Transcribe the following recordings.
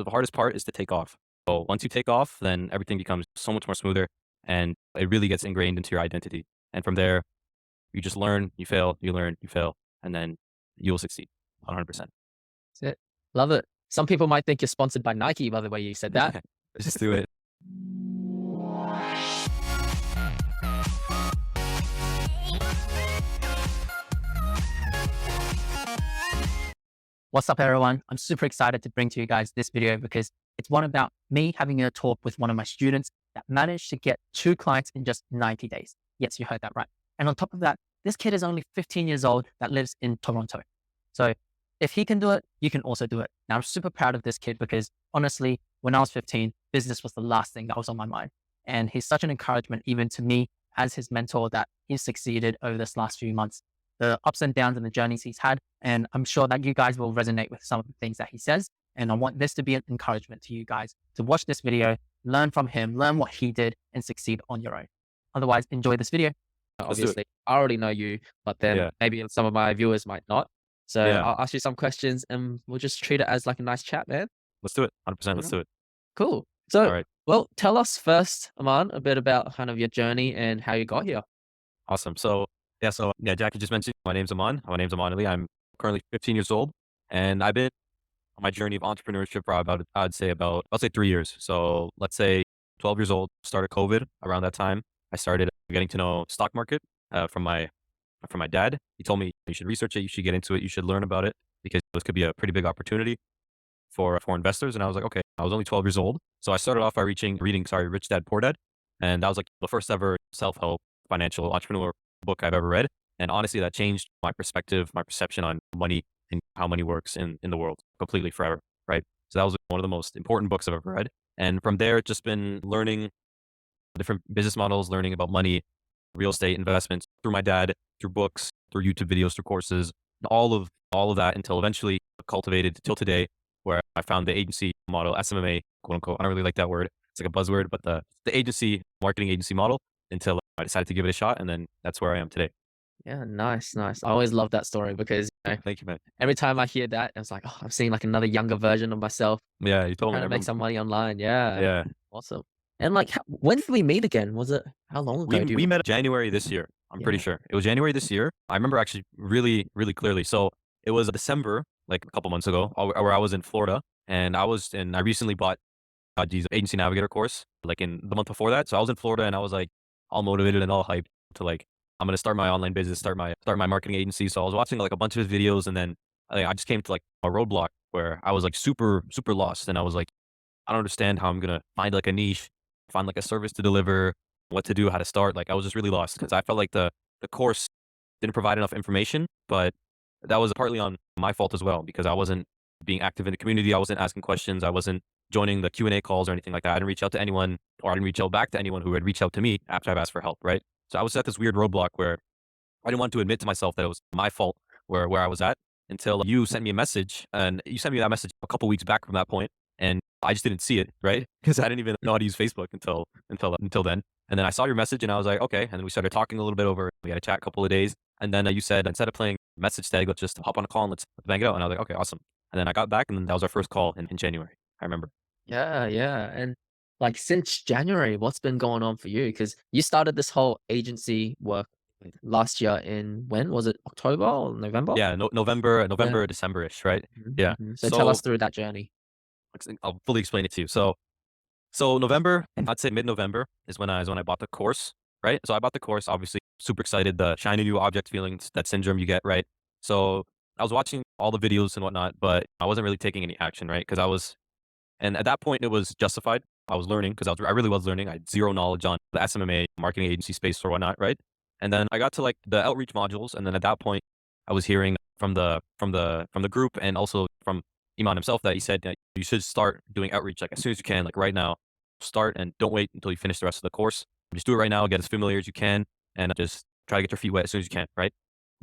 The hardest part is to take off. So once you take off, then everything becomes so much more smoother and it really gets ingrained into your identity. And from there, you just learn, you fail, you learn, you fail, and then you'll succeed 100%. That's it. Love it. Some people might think you're sponsored by Nike by the way you said that. Let's just do it. What's up, everyone? I'm super excited to bring to you guys this video because it's one about me having a talk with one of my students that managed to get 2 clients in just 90 days. Yes, you heard that right. And on top of that, this kid is only 15 years old that lives in Toronto. So if he can do it, you can also do it. Now, I'm super proud of this kid because honestly, when I was 15, business was the last thing that was on my mind. And he's such an encouragement even to me as his mentor that he's succeeded over this last few months, the ups and downs and the journeys he's had. And I'm sure that you guys will resonate with some of the things that he says. And I want this to be an encouragement to you guys to watch this video, learn from him, learn what he did and succeed on your own. Otherwise, enjoy this video. Let's do it. Obviously, I already know you, but then Yeah. maybe some of my viewers might not. So Yeah. I'll ask you some questions and we'll just treat it as like a nice chat, man. Let's do it. 100%. You Let's know? do it. Cool. All So, right. well, tell us first, Aman, a bit about kind of your journey and how you got here. Awesome. So Jackie just mentioned my name's Aman. My name's Aman Ali. I'm currently 15 years old and I've been on my journey of entrepreneurship for about, I'll say 3 years. So let's say 12 years old, started COVID around that time. I started getting to know stock market from my dad. He told me you should research it, you should get into it, you should learn about it because this could be a pretty big opportunity for investors. And I was like, okay, I was only 12 years old. So I started off by reading, Rich Dad, Poor Dad. And that was like the first ever self-help financial entrepreneur book I've ever read. And honestly, that changed my perspective, my perception on money and how money works in the world completely forever. Right. So that was one of the most important books I've ever read. And from there, it's just been learning different business models, learning about money, real estate investments through my dad, through books, through YouTube videos, through courses, and all of that until eventually cultivated till today, where I found the agency model, SMMA, quote unquote. I don't really like that word. It's like a buzzword, but the agency, marketing agency model until I decided to give it a shot. And then that's where I am today. Yeah, nice, nice. I always love that story because Thank you, man. every time I hear that, it's like, oh, I'm seeing like another younger version of myself Yeah, you told me. trying I to make remember. some money online. Yeah, Yeah. awesome. And like, when did we meet again? Was it how long We ago? Do you we remember? met January this year. I'm pretty Yeah. sure it was January this year. I remember actually really, really clearly. So it was December, like a couple months ago, where I was in Florida, and I recently bought these agency navigator course like in the month before that. So I was in Florida and I was like all motivated and all hyped to like I'm gonna start my online business, start my marketing agency. So I was watching like a bunch of his videos, and then I just came to like a roadblock where I was like super super lost, and I was like I don't understand how I'm gonna find like a niche, find like a service to deliver, what to do, how to start. Like I was just really lost because I felt like the course didn't provide enough information, but that was partly on my fault as well because I wasn't being active in the community. I wasn't asking questions. I wasn't joining the Q&A calls or anything like that. I didn't reach out to anyone, or I didn't reach out back to anyone who had reached out to me after I've asked for help. Right. So I was at this weird roadblock where I didn't want to admit to myself that it was my fault where I was at until you sent me a message, and you sent me that message a couple weeks back from that point, and I just didn't see it, right? Because I didn't even know how to use Facebook until then. And then I saw your message, and I was like, okay. And then we started talking a little bit over. We had a chat a couple of days, and then you said instead of playing message tag, let's just hop on a call and let's bang it out. And I was like, okay, awesome. And then I got back, and then that was our first call in January. I remember. Yeah, yeah. And like since January, what's been going on for you? Because you started this whole agency work last year in when was it? October or November? Yeah, Yeah. November, December-ish, right? Mhm, Yeah. mhm. So tell So us through that journey. I'll fully explain it to you. So November, I'd say mid-November is when I bought the course, right? So I bought the course, obviously super excited, the shiny new object feelings, that syndrome you get, right? So I was watching all the videos and whatnot, but I wasn't really taking any action, right? And at that point it was justified. I was learning because I really was learning. I had zero knowledge on the SMMA marketing agency space or whatnot, right? And then I got to like the outreach modules, and then at that point I was hearing from the group and also from Iman himself that he said that you should start doing outreach like as soon as you can, like right now. Start and don't wait until you finish the rest of the course. Just do it right now, get as familiar as you can, and just try to get your feet wet as soon as you can, right?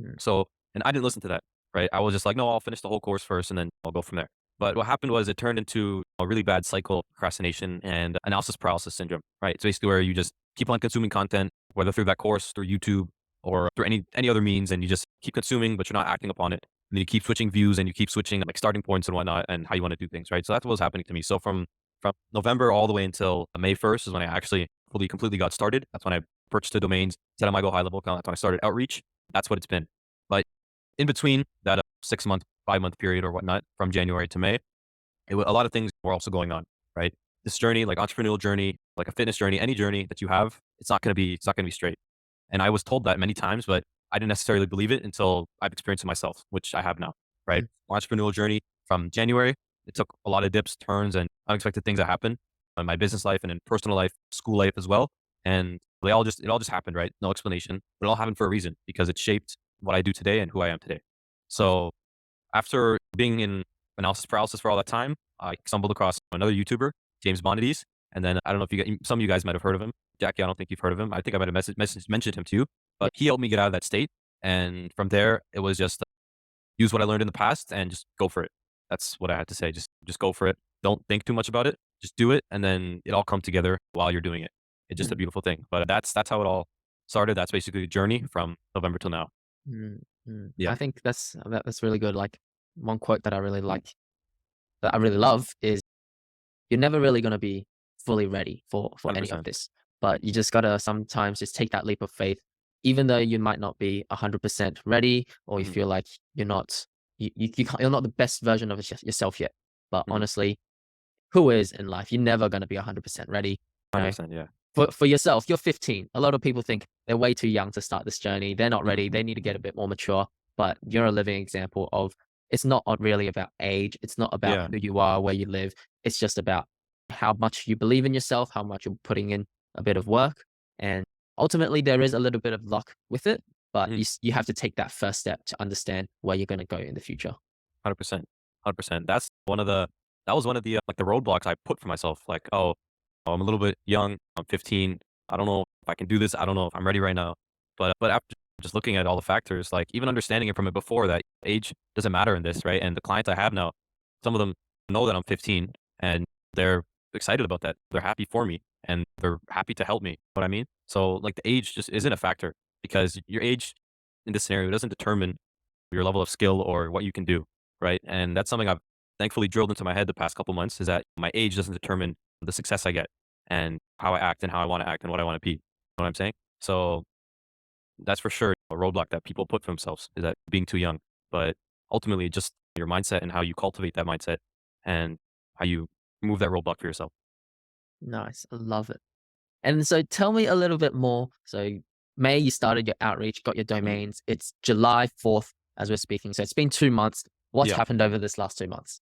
Mm. So, and I didn't listen to that, right? I was just like, no, I'll finish the whole course first and then I'll go from there. But what happened was it turned into a really bad cycle of procrastination and analysis paralysis syndrome, right? It's basically where you just keep on consuming content, whether through that course, through YouTube, or through any other means, and you just keep consuming, but you're not acting upon it. then you keep switching views and you keep switching like starting points and whatnot and how you want to do things, right? So that's what was happening to me. So from November all the way until May 1st is when I actually fully completely got started. That's when I purchased the domains, set up my Gohighlevel account. That's when I started outreach. That's what it's been. But in between that 6 month, 5 month period or whatnot, from January to May, a lot of things were also going on, right? This journey, like entrepreneurial journey, like a fitness journey, any journey that you have, it's not going to be straight. And I was told that many times, but I didn't necessarily believe it until I've experienced it myself, which I have now, right? Mm, Entrepreneurial journey from January, it took a lot of dips, turns, and unexpected things that happened in my business life and in personal life, school life as well. And it all just happened, right? No explanation, but it all happened for a reason because it shaped what I do today and who I am today. So after being in analysis paralysis for all that time, I stumbled across another YouTuber, James Bondides. And then I don't know if some of you guys might have heard of him. Jackie, I don't think you've heard of him. I think I might have mentioned him to you, yeah. but he helped me get out of that state. And from there, it was just use what I learned in the past and just go for it. That's what I had to say. Just go for it. Don't think too much about it. Just do it, and then it all come together while you're doing it. It's just a Mm, beautiful thing. But that's how it all started. That's basically the journey from November till now. mm, mm. Yeah, I think that's really good. Like one quote that I really like, that I really love is you're never really going to be fully ready for any of 100%. this, but you just got to sometimes just take that leap of faith, even though you might not be 100% ready, or you Hmm. feel like you're not, you can't, you're not the best version of yourself yet. But Hmm. honestly, who is in life? You're never going to be 100% ready. You know, 100%. Yeah. for yourself, you're 15. A lot of people think they're way too young to start this journey. They're not Hmm. ready. They need to get a bit more mature. But you're a living example of it's not really about age. It's not about Yeah. who you are, where you live. It's just about how much you believe in yourself, how much you're putting in a bit of work. And ultimately, there is a little bit of luck with it. But Mhm. you have to take that first step to understand where you're going to go in the future. 100%. 100%. That was one of the, like, the roadblocks I put for myself, like, "Oh, I'm a little bit young. I'm 15. I don't know if I can do this. I don't know if I'm ready right now." But after just looking at all the factors, like, even understanding it from it before that age doesn't matter in this, right? And the clients I have now, some of them know that I'm 15, and they're excited about that. They're happy for me, and they're happy to help me. You know what I mean? So, like, the age just isn't a factor because your age in this scenario doesn't determine your level of skill or what you can do, right? And that's something I've thankfully drilled into my head the past couple months is that my age doesn't determine the success I get and how I act and how I want to act and what I want to be. You know what I'm saying? So that's for sure a roadblock that people put for themselves is that being too young. But ultimately, just your mindset and how you cultivate that mindset and how you remove that roadblock for yourself. Nice. I love it. And so tell me a little bit more. So May, you started your outreach, got your Mhm. domains. It's July 4th as we're speaking. So it's been 2 months. What's Yeah. happened over this last 2 months?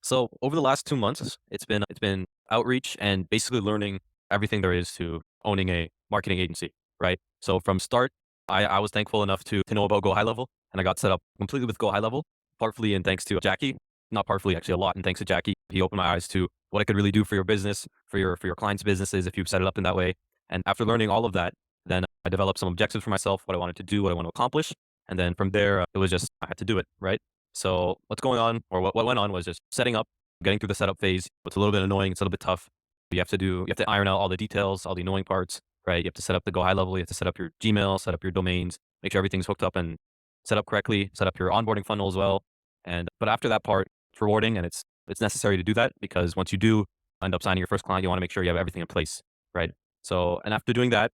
So over the last 2 months, it's been outreach and basically learning everything there is to owning a marketing agency, right? So from start, I was thankful enough to know about Gohighlevel, and I got set up completely with Gohighlevel, partly and thanks to Jackie, not partly actually a lot, and thanks to Jackie, he opened my eyes to what I could really do for your business, for your clients' businesses if you set it up in that way. And after learning all of that, then I developed some objectives for myself, what I wanted to do, what I want to accomplish, and then from there, it was just I had to do it, right? So what's going on, or what went on was just setting up, getting through the setup phase. It's a little bit annoying. It's a little bit tough. You have to iron out all the details, all the annoying parts, right? You have to set up the Gohighlevel. You have to set up your Gmail, set up your domains, make sure everything's hooked up and set up correctly, set up your onboarding funnel as well. But after that part, it's rewarding and it's necessary to do that because once you do end up signing your first client, you want to make sure you have everything in place, right? So, and after doing that,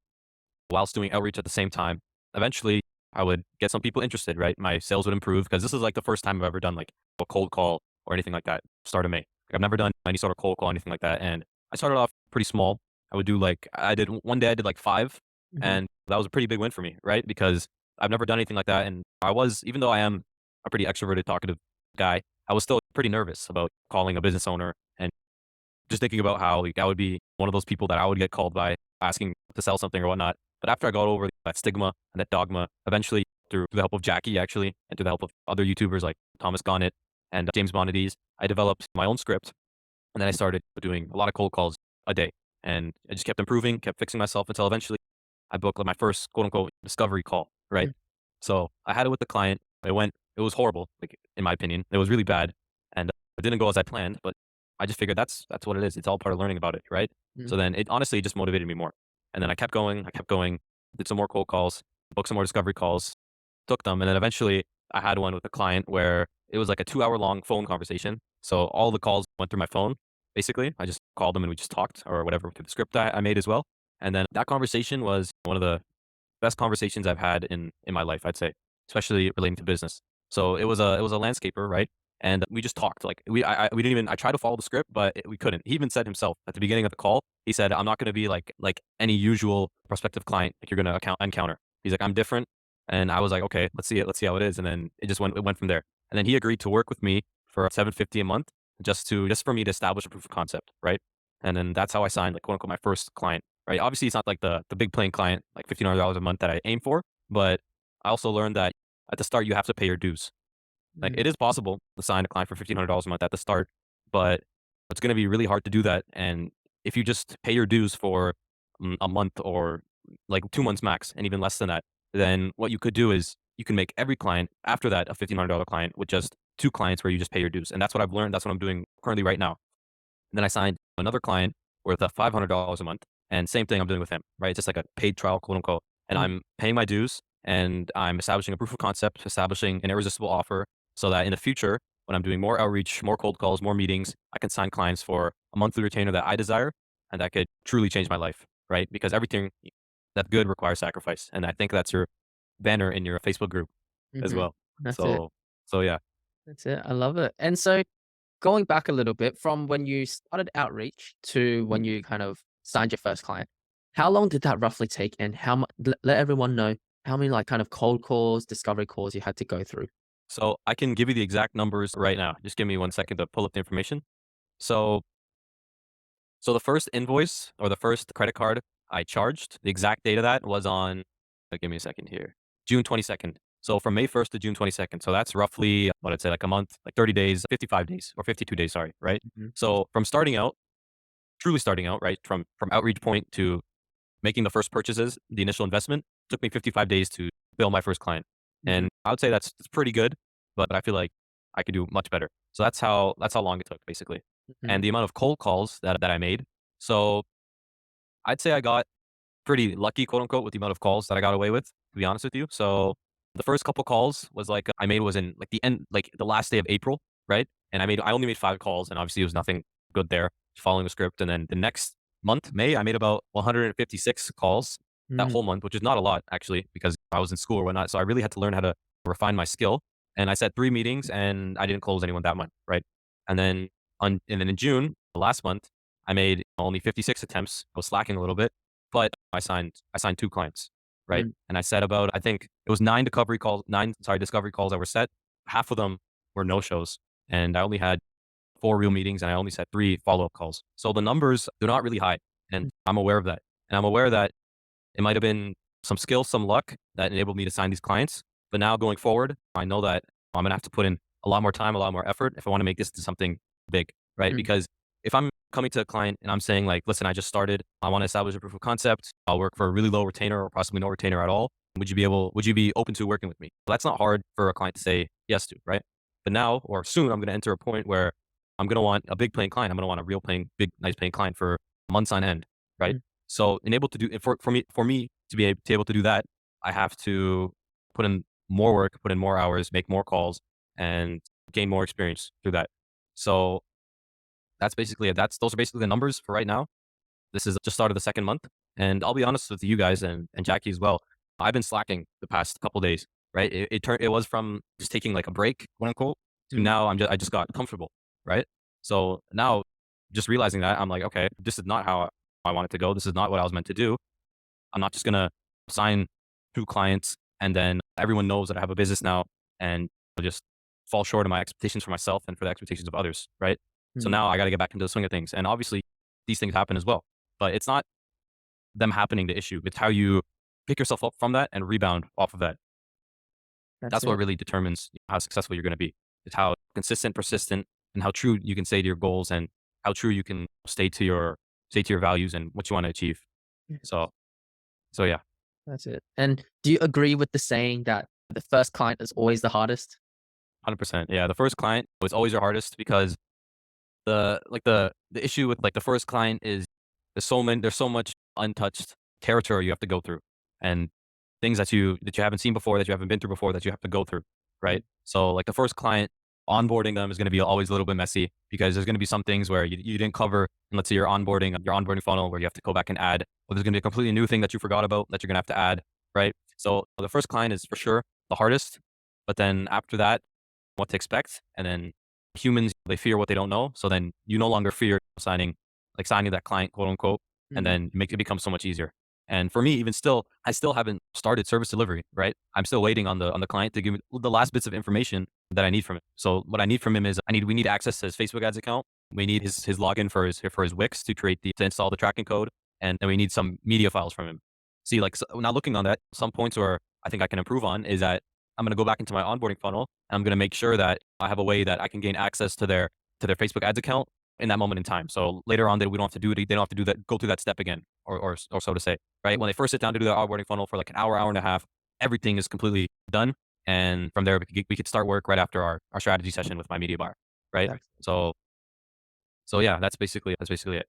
whilst doing outreach at the same time, eventually I would get some people interested, right? My sales would improve because this is like the first time I've ever done like a cold call or anything like that. Start of May. Like, I've never done any sort of cold call, anything like that. And I started off pretty small. I would do like, I did one day, I did like five, Hmm. and that was a pretty big win for me, right? Because I've never done anything like that. And even though I am a pretty extroverted, talkative guy, I was still pretty nervous about calling a business owner and just thinking about how like, I would be one of those people that I would get called by asking to sell something or whatnot. But after I got over that stigma and that dogma, eventually through the help of Jackie actually, and through the help of other YouTubers like Thomas Gonnett and James Bonadies, I developed my own script. And then I started doing a lot of cold calls a day. And I just kept improving, kept fixing myself until eventually I booked like, my first quote unquote discovery call, right? So I had it with the client. It was horrible, like in my opinion. It was really bad. And it didn't go as I planned, but I just figured that's what it is. It's all part of learning about it, right? So then it honestly just motivated me more. And then I kept going, did some more cold calls, booked some more discovery calls, took them. And then eventually I had one with a client where it was like a 2 hour long phone conversation. So all the calls went through my phone. Basically, I just called them and we just talked or whatever through the script I made as well. And then that conversation was one of the best conversations I've had in my life, I'd say, especially relating to business. So it was a landscaper, right? And we just talked. Like we didn't even. I tried to follow the script, but we couldn't. He even said himself at the beginning of the call. He said, "I'm not going to be like any usual prospective client like you're going to encounter." He's like, "I'm different," and I was like, "Okay, let's see it. Let's see how it is." And then it went from there. And then he agreed to work with me for 750 a month just for me to establish a proof of concept, right? And then that's how I signed like quote unquote my first client. Right. Obviously, it's not like the big playing client, like $1,500 a month that I aim for. But I also learned that at the start, you have to pay your dues. Like Mm, it is possible to sign a client for $1,500 a month at the start, but it's going to be really hard to do that. And if you just pay your dues for a month or like 2 months max, and even less than that, then what you could do is you can make every client after that a $1,500 client with just two clients where you just pay your dues. And that's what I've learned. That's what I'm doing currently right now. And then I signed another client worth $500 a month, and same thing I'm doing with him, right? It's just like a paid trial, quote unquote. And mm, I'm paying my dues, and I'm establishing a proof of concept, establishing an irresistible offer, so that in the future, when I'm doing more outreach, more cold calls, more meetings, I can sign clients for a monthly retainer that I desire, and that could truly change my life, right? Because everything that good requires sacrifice, and I think that's your banner in your Facebook group as mhm. well. That's it. So yeah. That's it. I love it. And so going back a little bit from when you started outreach to when you kind of signed your first client, how long did that roughly take? And how much, let everyone know how many like kind of cold calls, discovery calls you had to go through? So I can give you the exact numbers right now. Just give me 1 second to pull up the information. So So the first invoice or the first credit card I charged, the exact date of that was on give me a second here, June 22nd. So from May 1st to June 22nd. So that's roughly what I'd say like a month, like 30 days, 55 days or 52 days, sorry, right? Mhm, So from starting out, truly starting out, right? From outreach point to making the first purchases, the initial investment took me 55 days to bill my first client. mhm, And I would say that's pretty good, but I feel like I could do much better. So that's how long it took basically. mhm, And the amount of cold calls that I made. So I'd say I got pretty lucky, quote unquote, with the amount of calls that I got away with, to be honest with you. So the first couple calls was like I made was in like the end, like the last day of April, right? And I only made 5 calls, and obviously it was nothing good there, following the script. And then the next month, May, I made about 156 calls that mhm, whole month, which is not a lot actually, because I was in school or whatnot. So I really had to learn how to refine my skill. And I set 3 meetings, and I didn't close anyone that month, right? And then in June, last month, I made only 56 attempts. I was slacking a little bit, but I signed 2 clients, right? mhm, And I set about I think it was 9 discovery calls that were set. Half of them were no-shows, and I only had 4 real meetings, and I only set 3 follow-up calls. So the numbers, they're not really high, and I'm aware of that. And I'm aware that it might have been some skill, some luck that enabled me to sign these clients. But now going forward, I know that I'm gonna have to put in a lot more time, a lot more effort if I want to make this to something big, right? mhm, Because if I'm coming to a client and I'm saying like, listen, I just started, I want to establish a proof of concept. I'll work for a really low retainer or possibly no retainer at all. Would you be open to working with me? Well, that's not hard for a client to say yes to, right? But now or soon, I'm going to enter a point where I'm going to want a big paying client. I'm going to want a real paying, big, nice paying client for months on end, right? mhm. So, enable to do for me to be able to do that, I have to put in more work, put in more hours, make more calls, and gain more experience through that. So that's basically it. Those are basically the numbers for right now. This is just started the second month, and I'll be honest with you guys and Jackie as well. I've been slacking the past couple days, right? It was from just taking like a break, quote unquote, to Mm, now I just got comfortable, right? So now, just realizing that I'm like, okay, this is not how I want it to go. This is not what I was meant to do. I'm not just gonna sign 2 clients and then everyone knows that I have a business now and I'll just fall short of my expectations for myself and for the expectations of others, right? So mm. now I gotta get back into the swing of things. And obviously these things happen as well. But it's not them happening the issue. It's how you pick yourself up from that and rebound off of that. That's That's what it. really determines how successful you're gonna be. It's how consistent, persistent, and how true you can stay to your goals and how true you can stay to your values and what you want to achieve. Yeah, So so yeah. that's it. And do you agree with the saying that the first client is always the hardest? 100%. Yeah, the first client was always your hardest because the issue with like the first client is there's so much untouched territory you have to go through and things that you haven't seen before, that you haven't been through before, that you have to go through. right? So like the first client, onboarding them is going to be always a little bit messy because there's going to be some things where you didn't cover. And let's say your onboarding funnel where you have to go back and add, or there's going to be a completely new thing that you forgot about that you're going to have to add, right? So the first client is for sure the hardest, but then after that, what to expect. And then humans, they fear what they don't know. So then you no longer fear signing that client, quote unquote, and Mm, then it become so much easier. And for me, even still, I still haven't started service delivery, right? I'm still waiting on the client to give me the last bits of information that I need from him. So what I need from him is we need access to his Facebook ads account. We need his login for his Wix to install the tracking code, and then we need some media files from him. See, like so, now looking on that, some points where I think I can improve on is that I'm going to go back into my onboarding funnel. And I'm going to make sure that I have a way that I can gain access to their Facebook ads account in that moment in time. So later on, we don't have to do it. They don't have to go through that step again, or so to say, right? When they first sit down to do their onboarding funnel for like an hour, hour and a half, everything is completely done. And from there, we could start work right after our strategy session with my media buyer, right? exactly. So yeah, that's basically it.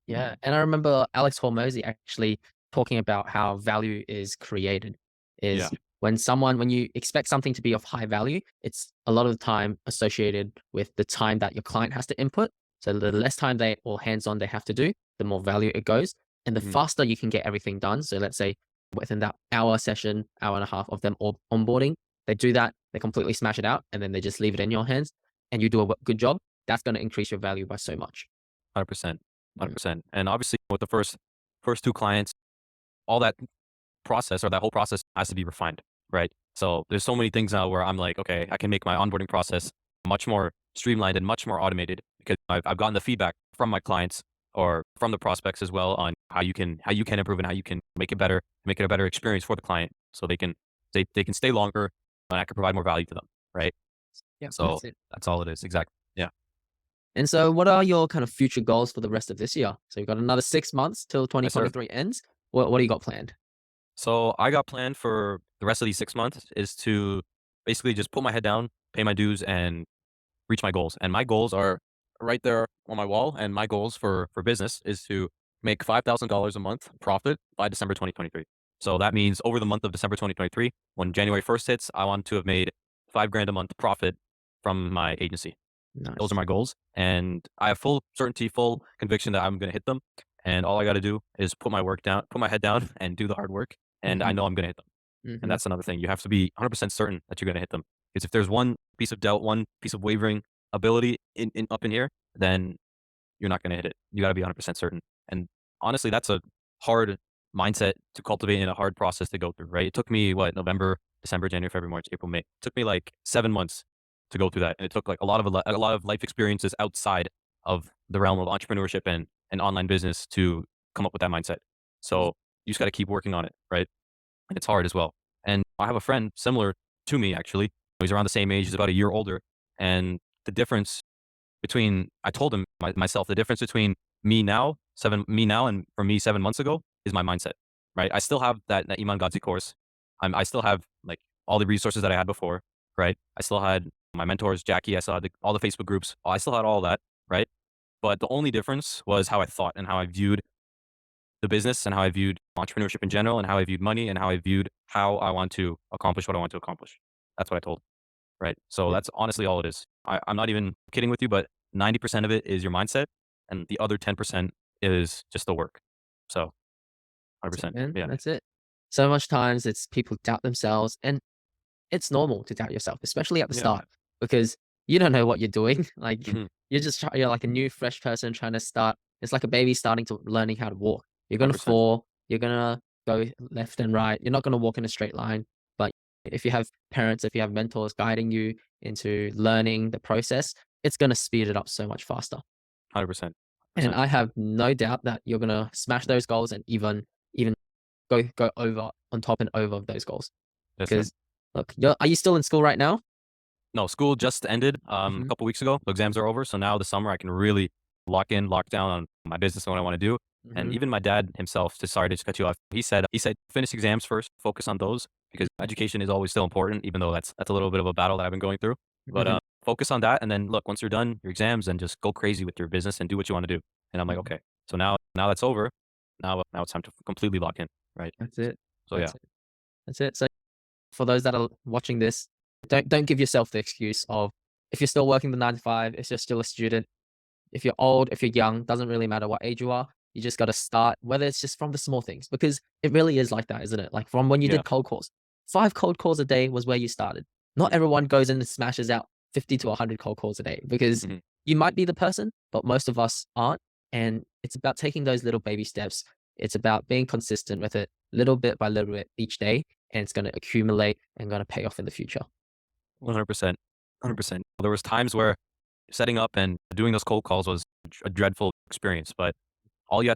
Yeah. And I remember Alex Hormozy actually talking about how value is created Yeah. is when you expect something to be of high value, it's a lot of the time associated with the time that your client has to input. So the less time they or hands on they have to do, the more value it goes. And the Mhm. faster you can get everything done. So let's say within that hour session, hour and a half of them all onboarding, they do that, they completely smash it out, and then they just leave it in your hands and you do a good job. That's going to increase your value by so much. 100%. Mm, 100%. And obviously with the first two clients, all that process or that whole process has to be refined, right? So there's so many things now where I'm like, okay, I can make my onboarding process much more streamlined and much more automated because I've gotten the feedback from my clients or from the prospects as well on how you can improve and how you can make it a better experience for the client so they can stay longer and I can provide more value to them, right? yeah, So that's it. that's all it is. Exactly. Yeah. And so what are your kind of future goals for the rest of this year? So you've got another 6 months till Yes, sir. 2023 ends. What do you got planned? So I got planned for the rest of these 6 months is to basically just put my head down, pay my dues, and reach my goals. And my goals are right there on my wall. And my goals for business is to make $5,000 a month profit by December 2023. So that means over the month of December 2023, when January 1st hits, I want to have made 5 grand a month profit from my agency. Those are Nice. my goals. And I have full certainty, full conviction that I'm going to hit them. And all I got to do is put my head down and do the hard work. And I Mhm, know I'm going to hit them. And mhm. that's another thing. You have to be 100% certain that you're going to hit them. Because if there's one piece of doubt, one piece of wavering ability in up in here, then you're not going to hit it. You got to be 100% certain. And honestly, that's a hard mindset to cultivate and a hard process to go through, right? It took me what, November, December, January, February, March, April, May. It took me like 7 months to go through that. And it took like a lot of life experiences outside of the realm of entrepreneurship and online business to come up with that mindset. Yeah. So you just got to keep working on it, right? And it's hard as well. And I have a friend similar to me, actually. He's around the same age, he's about a year older. And the difference I told him myself, the difference between me now and for me 7 months ago is my mindset, right? I still have that Iman Gadzhi course. I still have like all the resources that I had before, right? I still had my mentors, Jackie. I still had all the Facebook groups. I still had all that, right? But the only difference was how I thought and how I viewed the business and how I viewed entrepreneurship in general and how I viewed money and how I viewed how I want to accomplish what I want to accomplish. That's what I told. Right. So Yeah, that's honestly all it is. I'm not even kidding with you, but 90% of it is your mindset and the other 10% is just the work. So that's it, 100%. man. Yeah. That's it. So much times it's people doubt themselves, and it's normal to doubt yourself, especially at the Yeah. start, because you don't know what you're doing. Like Mhm. you're like a new fresh person trying to start. It's like a baby starting to learning how to walk. You're gonna 100%. fall. You're gonna go left and right. You're not gonna walk in a straight line. But if you have parents, if you have mentors guiding you into learning the process, it's gonna speed it up so much faster. 100%. And 100%. I have no doubt that you're gonna smash those goals and even go over on top and over of those goals. Yes, sir. Because look, are you still in school right now? No, school just ended a Mhm, couple weeks ago. The exams are over. So now the summer I can really lock down on my business and what I want to do. And mhm, even my dad himself, to sorry to just cut you off, he said finish exams first, focus on those because education is always still important, even though that's a little bit of a battle that I've been going through. But mhm, focus on that, and then look, once you're done your exams, then just go crazy with your business and do what you want to do. And I'm like, mhm. okay, so now that's over. Now it's time to completely lock in, right? That's it. So yeah, That's it. That's it. So for those that are watching this, Don't give yourself the excuse of if you're still working the 9 to 5, if you're still a student, if you're old, if you're young, doesn't really matter what age you are. You just got to start, whether it's just from the small things, because it really is like that, isn't it? Like from when you Yeah. did cold calls, 5 cold calls a day was where you started. Not Mhm. everyone goes in and smashes out 50 to 100 cold calls a day because Mhm. you might be the person, but most of us aren't. And it's about taking those little baby steps. It's about being consistent with it little bit by little bit each day. And it's going to accumulate and going to pay off in the future. 100%. 100%. There was times where setting up and doing those cold calls was a dreadful experience, but all I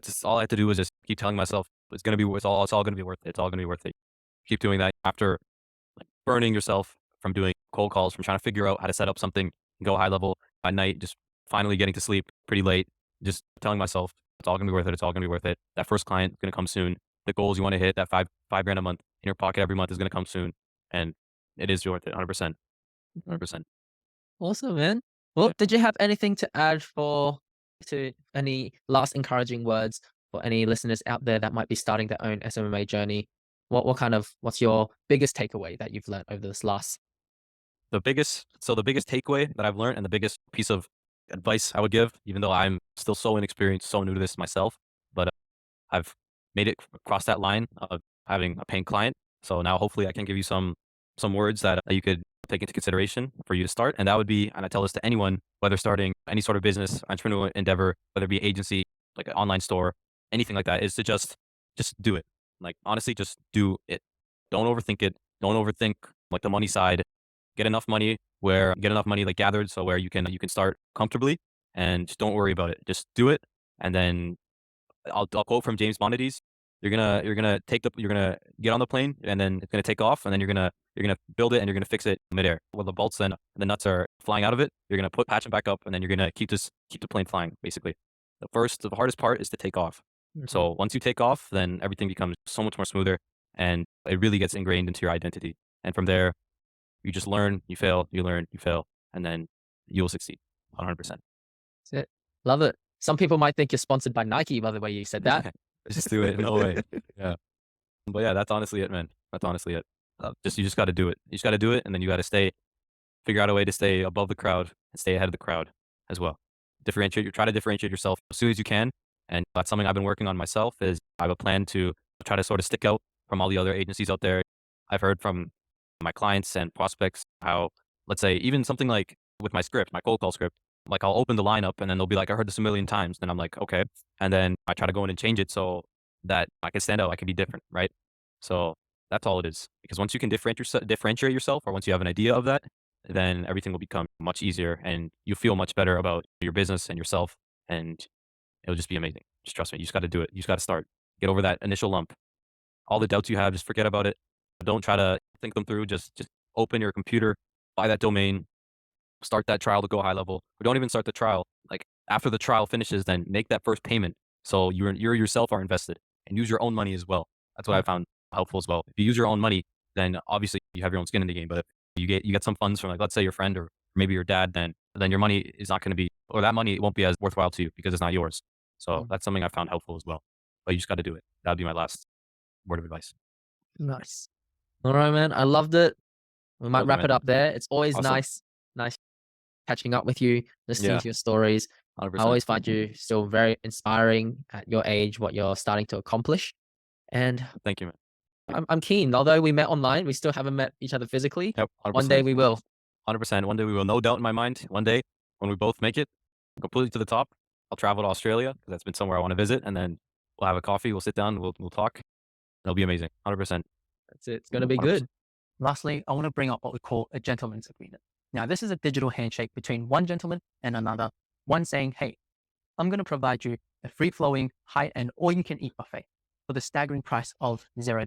had to do was just keep telling myself it's all gonna be worth it. It's all gonna be worth it. Keep doing that after like burning yourself from doing cold calls, from trying to figure out how to set up something, go high level at night, just finally getting to sleep pretty late, just telling myself it's all gonna be worth it. It's all gonna be worth it. That first client is gonna come soon. The goals you want to hit, that five grand a month in your pocket every month is gonna come soon. And it is worth it. 100%. 100%. Awesome, man. Well, Yeah. did you have anything to add to any last encouraging words for any listeners out there that might be starting their own SMMA journey? What's your biggest takeaway that you've learned over this last? The biggest takeaway that I've learned and the biggest piece of advice I would give, even though I'm still so inexperienced, so new to this myself, but I've made it across that line of having a paying client. So now hopefully I can give you some words that you could take into consideration for you to start. And that would be, and I tell this to anyone, whether starting any sort of business, entrepreneurial endeavor, whether it be agency, like an online store, anything like that, is to just do it. Like honestly, just do it. Don't overthink it. Don't overthink like the money side. Get enough money like gathered so where you can start comfortably and just don't worry about it. Just do it. And then I'll quote from James Bondides. You're gonna get on the plane and then it's gonna take off and then you're gonna build it and you're gonna fix it midair. While the bolts and the nuts are flying out of it, you're gonna patch them back up and then you're gonna keep the plane flying, basically. The hardest part is to take off. Mhm. So once you take off, then everything becomes so much more smoother and it really gets ingrained into your identity. And from there, you just learn, you fail, you learn, you fail, and then you'll succeed 100%. That's it. Love it. Some people might think you're sponsored by Nike by the way you said that. Just do it. No way. Yeah. But yeah, that's honestly it, man. That's honestly it. You just got to do it. You just got to do it, and then you got to figure out a way to stay above the crowd and stay ahead of the crowd as well. Try to differentiate yourself as soon as you can, and that's something I've been working on myself. Is I have a plan to try to sort of stick out from all the other agencies out there. I've heard from my clients and prospects how, let's say, even something like with my script, my cold call script, like I'll open the lineup and then they'll be like, I heard this a million times. Then I'm like, okay. And then I try to go in and change it so that I can stand out, I can be different, right? So that's all it is. Because once you can differentiate yourself, or once you have an idea of that, then everything will become much easier and you feel much better about your business and yourself. And it'll just be amazing. Just trust me. You just got to do it. You just got to start. Get over that initial lump. All the doubts you have, just forget about it. Don't try to think them through. Just open your computer, buy that domain, start that trial to Gohighlevel, or don't even start the trial. Like after the trial finishes, then make that first payment. So you yourself are invested and use your own money as well. That's what I found helpful as well. If you use your own money, then obviously you have your own skin in the game. But if you get some funds from like let's say your friend or maybe your dad, then your money is not going to be or that money won't be as worthwhile to you because it's not yours. So Mm, that's something I found helpful as well. But you just got to do it. That'd be my last word of advice. nice. All right, man. I loved it. We might Lovely wrap man. it up there. It's always Awesome. nice catching up with you, listening Yeah. to your stories. I 100%. always find you still very inspiring at your age, what you're starting to accomplish. And Thank you, man. I'm keen. Although we met online, we still haven't met each other physically. Yep. One day 100%. we will. 100%. One day we will. No doubt in my mind. One day when we both make it completely to the top, I'll travel to Australia because that's been somewhere I want to visit, and then we'll have a coffee. We'll sit down. We'll talk. It'll be amazing. 100%. That's it. It's going to be 100%. good. Lastly, I want to bring up what we call a gentleman's agreement. Now, this is a digital handshake between one gentleman and another, one saying, hey, I'm going to provide you a free flowing, high end, all you can eat buffet for the staggering price of $0.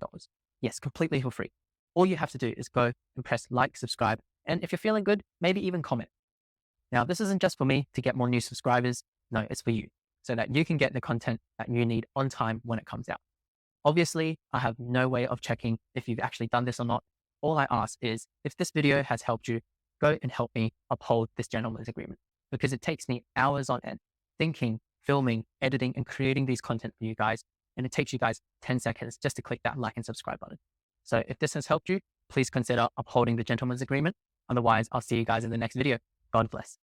Yes, completely for free. All you have to do is go and press like, subscribe, and if you're feeling good, maybe even comment. Now, this isn't just for me to get more new subscribers. No, it's for you so that you can get the content that you need on time when it comes out. Obviously, I have no way of checking if you've actually done this or not. All I ask is if this video has helped you, go and help me uphold this gentleman's agreement because it takes me hours on end thinking, filming, editing, and creating these content for you guys. And it takes you guys 10 seconds just to click that like and subscribe button. So if this has helped you, please consider upholding the gentleman's agreement. Otherwise, I'll see you guys in the next video. God bless.